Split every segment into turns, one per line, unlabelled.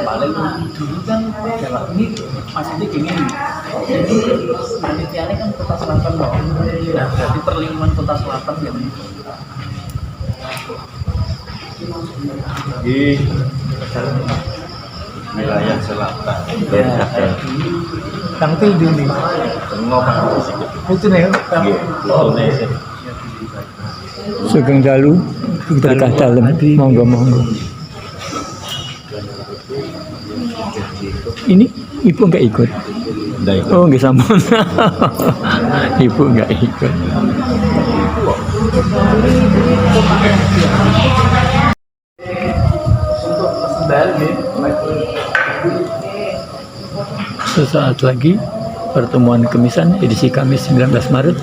Paling dulu kan jalan ini masjidnya gini, jadi panitianya kan Kota Selatan loh, ya berarti perlingkungan Kota Selatan gitu.
Di wilayah selatan
Kang tuh di ini. Itu nih. Sugeng dalu berkah dalem, monggo. Ini ibu nggak ikut? Oh nggak sampun. Ibu nggak ikut. Sesaat lagi pertemuan Kemisan edisi Kamis 19 Maret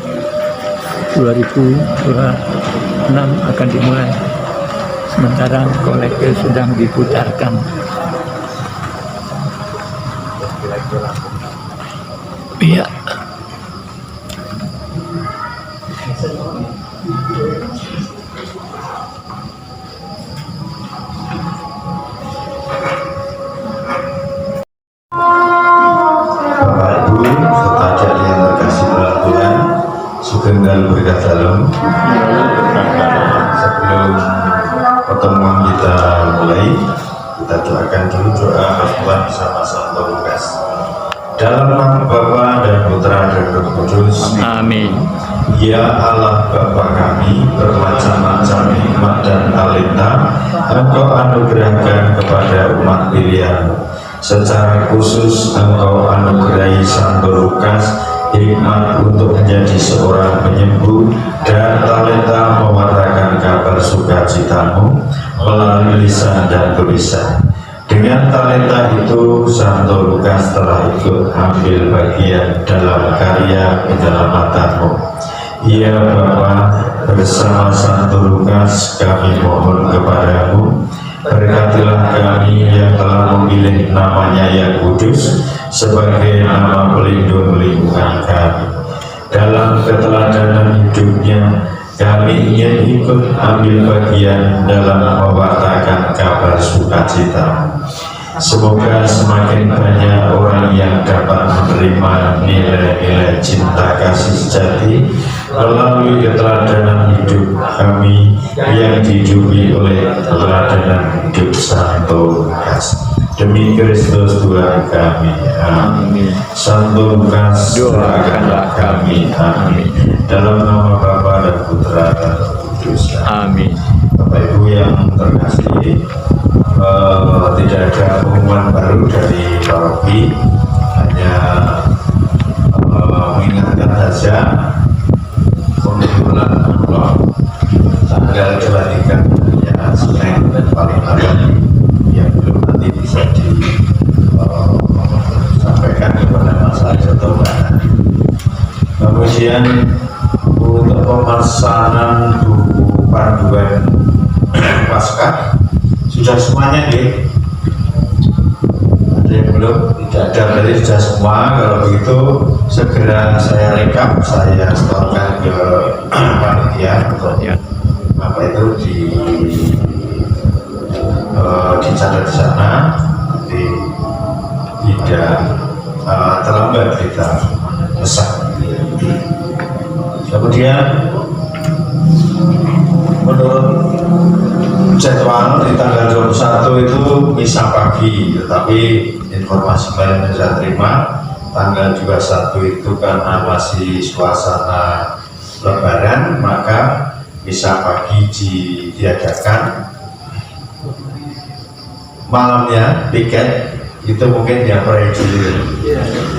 2026 akan dimulai. Sementara kolektif sedang diputarkan. Iya.
Sugeng dalu berkah dalem. Sebelum pertemuan kita mulai, kita doakan dulu doa pertemuan bersama Santo Lukas. Dalam nama Bapa dan Putra dan Roh Kudus.
Amin.
Ya Allah Bapa kami, bermacam-macam hikmat dan talenta Engkau anugerahkan kepada umat pilihan. Secara khusus Engkau anugerahi Santo Lukas hikmat untuk menjadi seorang penyembuh dan talenta mewartakan kabar sukacitamu melalui lisan dan tulisan. Dengan talenta itu, Santo Lukas telah ikut ambil bagian dalam karya penyelamatanmu. Ya Bapa, bersama Santo Lukas kami mohon kepadamu, berkatilah kami yang telah memilih namanya yang kudus sebagai nama pelindung lingkungan kami. Dalam keteladanan hidupnya, kami ingin ikut ambil bagian dalam mewartakan kabar sukacita. Semoga semakin banyak orang yang dapat menerima nilai-nilai cinta kasih sejati melalui keteladanan hidup kami yang dihidupi oleh keteladanan hidup Santo Lukas. Demi Kristus Tuhan kami, amin. Santo Lukas, doakanlah kami, amin. Dalam nama Bapa dan Putra dan Roh Kudus, amin. Bapak Ibu yang terkasih, tidak ada pengumuman baru dari paroki, hanya mengingatkan saja pengumpulan tanggal 23 ya Senin paling lambat yang belum nanti bisa disampaikan kepada Mas Ajoto. Kemudian untuk pemesanan buku panduan Paskah sudah semuanya nih. Ada yang belum? Tidak ada, berarti sudah semua. Kalau begitu segera saya rekap, saya setorkan ke panitia. Apa itu dicatat di sana, nanti tidak terlambat kita pesan. Kemudian menurut jadwal di tanggal 21 itu misa pagi, tetapi informasi lain yang saya terima tanggal 21 itu karena masih suasana Lebaran, maka misa pagi ditiadakan. Malamnya piket itu mungkin yang prejudil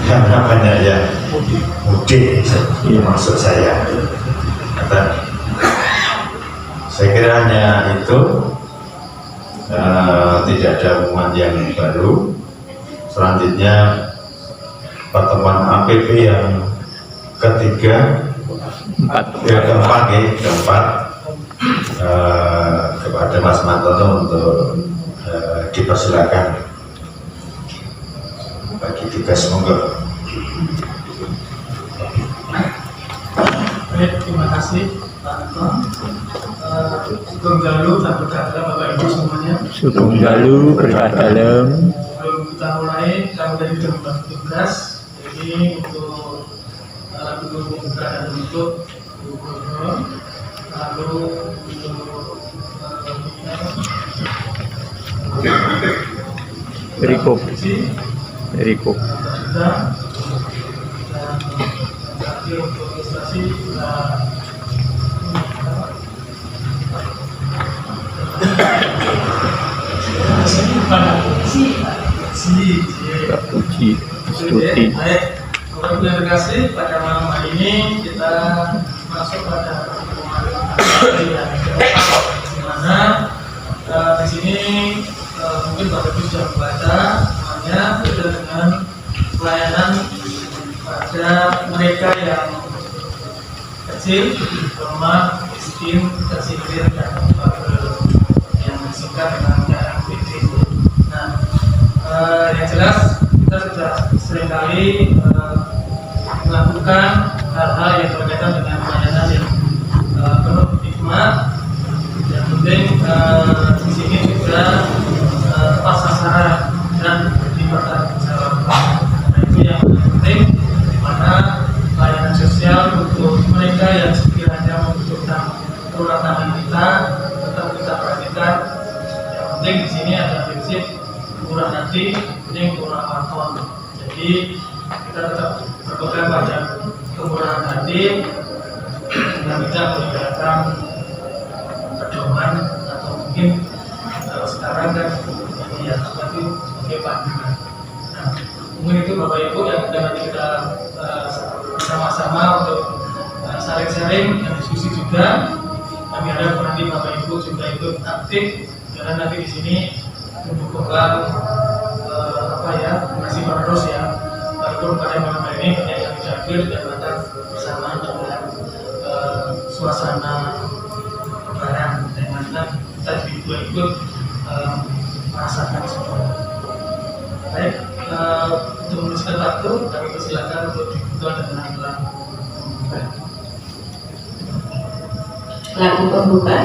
yang namanya ya mudik maksud saya. Saya kira hanya itu, tidak ada umuman yang baru. Selanjutnya pertemuan APP yang keempat kepada Mas Mantono untuk dipersilakan bagi tugas, monggo.
Baik, terima kasih Pak Anton. Sugeng Dalu dan berkah dalam Bapak Ibu semuanya.
Sugeng Dalu berkah dalam.
Sebelum kita mulai, kami tadi sudah membagi tugas. Jadi untuk dulu membuka dan menutup lalu untuk
Perikop.
dan terakhir untuk ilustrasi
Pak Puji Stuti.
Baik, terima kasih. Pada malam hari ini kita masuk pada pertemuan yang keempat, di mana di sini mungkin Bapak Ibu sudah membaca namanya beda dengan pelayanan pada mereka yang kecil, lemah, miskin, tersinggir dan yang disingkat dengan KMPD. Nah, yang jelas kita sudah seringkali melakukan hal-hal yang berkaitan dengan pelayanan yang penuh hikmat. Yang penting di sini juga tepat sasaran dan dipertanggungjawabkan. Nah, itu yang penting, di mana pelayanan sosial untuk mereka yang sekiranya membutuhkan turun tangan kita tetap kita perhatikan. Yang penting di sini ada prinsip murah hati, penting murah wakon. Jadi kita tetap berpegang pada kemurahan hati dan tidak melibatkan pedoman atau mungkin sekarang kan ya seperti pandangan. Nah, mungkin itu Bapak Ibu yang nanti kita bersama-sama untuk saling-saling dan diskusi juga. Kami harap nanti Bapak Ibu juga ikut aktif karena nanti di sini membukukan masih menerus ya. Walaupun pada malam hari ini banyak yang hadir dan datang bersama dengan suasana lebaran dan mana kita juga ikut merasakan semua. Baik, untuk menuliskan waktu kami persilakan untuk dibuka dengan
lagu pembuka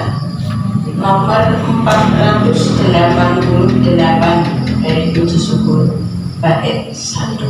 nomor 488 dari Puji Syukur bait 1.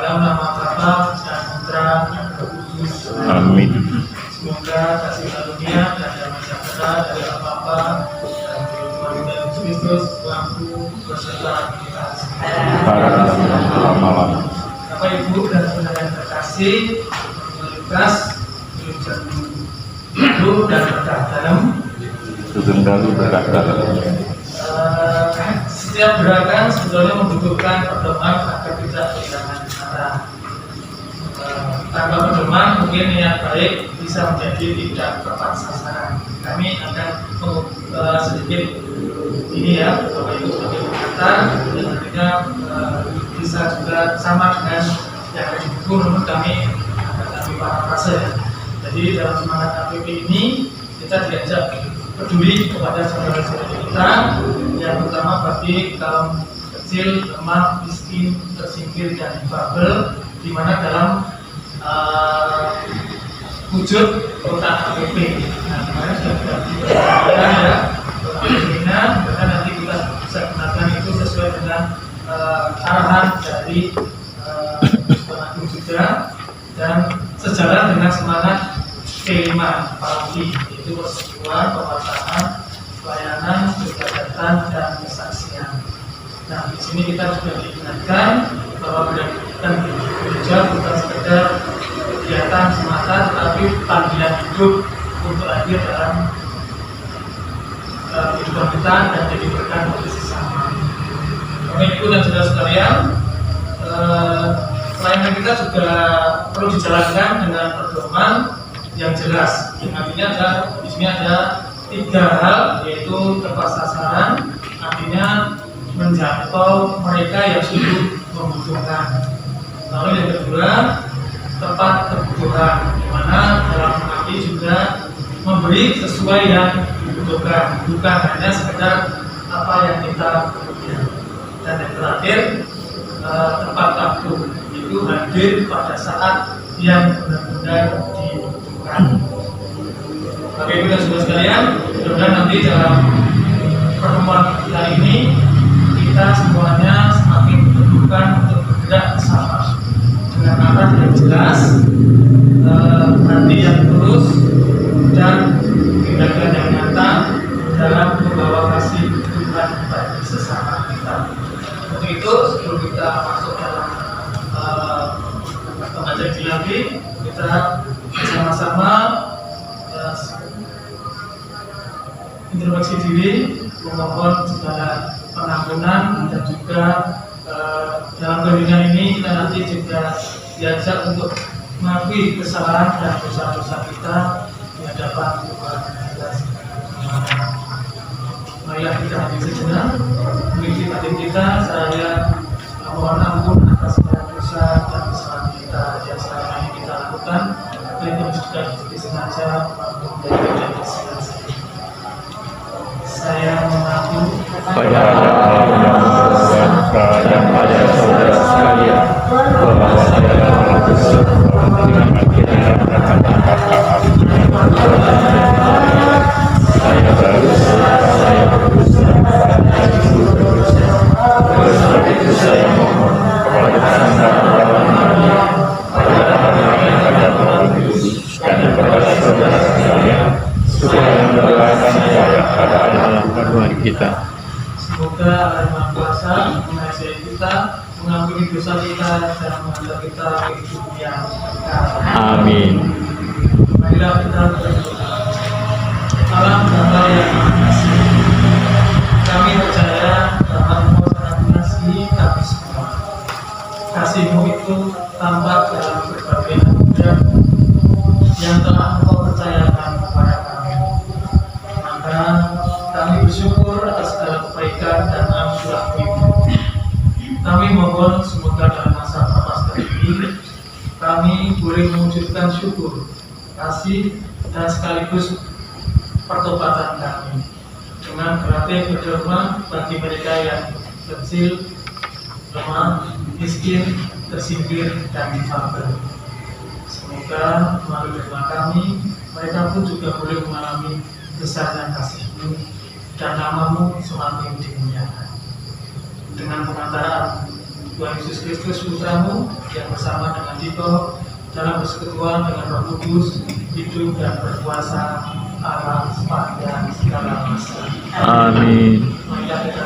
dalam nama Bapa dan Putra dan Roh Kudus.
Amin.
Semoga kasih karunia dan damai sejahtera dari Bapa dan Tuhan Yesus Kristus mampu berserta kita semua.
Malam.
Bapak Ibu dan saudara yang terkasih, Lukas dulu dan berkah dalam.
Sugeng Dalu berkah dalam.
Setiap gerakan sebetulnya membutuhkan perdomaan agar tidak kehilangan arah. tanpa pedoman mungkin niat baik bisa menjadi tidak tepat sasaran. Kami akan sedikit ini ya, Bapak Ibu sebagai pengantar, dan nantinya bisa juga sama dengan yang ada di buku, namun kami parafrase ya. Jadi dalam semangat KPP ini kita diajak peduli kepada saudara-saudara kita, yang terutama bagi kaum kecil, lemah, miskin, tersingkir dan difabel, di mana dalam wujud kota KPP. Nah, kemarin sudah kita berikan ya, bahkan nanti kita bisa gunakan itu sesuai dengan arahan dari Bapak juga, dan sejalan dengan semangat P5 Parti, yaitu persatuan, pewartaan, pelayanan, kegiatan dan kesaksian. Nah, di sini kita juga diingatkan bahwa pendidikan gereja bukan sekedar kegiatan semata, tetapi panggilan hidup untuk hadir dalam kehidupan kita dan jadi berkat bagi sesama. Bapak Ibu dan saudara sekalian, pelayanan kita juga perlu dijalankan dengan pedoman yang jelas. Yang artinya di sini ada 3 hal, yaitu tepat sasaran, artinya menjangkau mereka yang sungguh membutuhkan. Lalu yang kedua, tepat kebutuhan, di mana dalam arti juga memberi sesuai yang dibutuhkan, bukan hanya sekedar apa yang kita butuhkan. Dan yang terakhir, tepat waktu, itu hadir pada saat yang benar-benar dibutuhkan. Bapak Ibu dan saudara sekalian, mudah-mudahan nanti dalam pertemuan kali ini kita semuanya semakin dibutuhkan untuk bergerak bersama dengan arah yang jelas, hati yang tulus, dan tindakan yang nyata dalam membawa kasih Tuhan bagi sesama kita. Untuk itu, sebelum kita masuk dalam pengajian lagi, kita bersama-sama introspeksi diri, memohon segala pengampunan, dan juga dalam kehidupan ini kita nanti juga diajak untuk mengakui kesalahan dan dosa-dosa kita di hadapan Tuhan kita. Marilah kita hadir sejenak, mengisi hati kita. Saya mohon ampun atas segala dosa dan kesalahan kita yang selama ini kita lakukan, baik yang sudah disengaja maupun yang tidak disengaja. Saya mengaku
pada dan pada saudara sekalian bahwa saya telah berdosa dengan akhirnya akan saya berdosa oleh sebab itu saya mohon kepada dan kepada saudara sekalian supaya mendoakan saya pada Allah Tuhan kita.
Semoga Allah Maha Kuasa mengasihi kita, mengampuni dosa kita, dan mengantar kita ke hidup yang kekal.
Amin.
Marilah kita berdoa. Allah Bapa yang Maha Kasih, kami percaya bahwa Engkau sangat mengasihi kami semua. Kasih-Mu itu tampak dalam berbagai anugerah yang telah Engkau percayakan kepada kami. Maka kami bersyukur atas segala kebaikan dan anugerah-Mu. Kami mohon semoga dalam masa Prapaskah ini kami boleh mewujudkan syukur, kasih, dan sekaligus pertobatan kami dengan berarti berderma bagi mereka yang kecil, lemah, miskin, tersingkir, dan difabel. Semoga melalui doa kami, mereka pun juga boleh mengalami besarnya kasih-Mu dan nama-Mu semakin dimuliakan. Dengan pengantaran Tuhan Yesus Kristus Putra-Mu yang bersama dengan Tito dalam persekutuan dengan Roh Kudus, hidup dan berkuasa Allah sepanjang segala masa.
Amin.
Marilah kita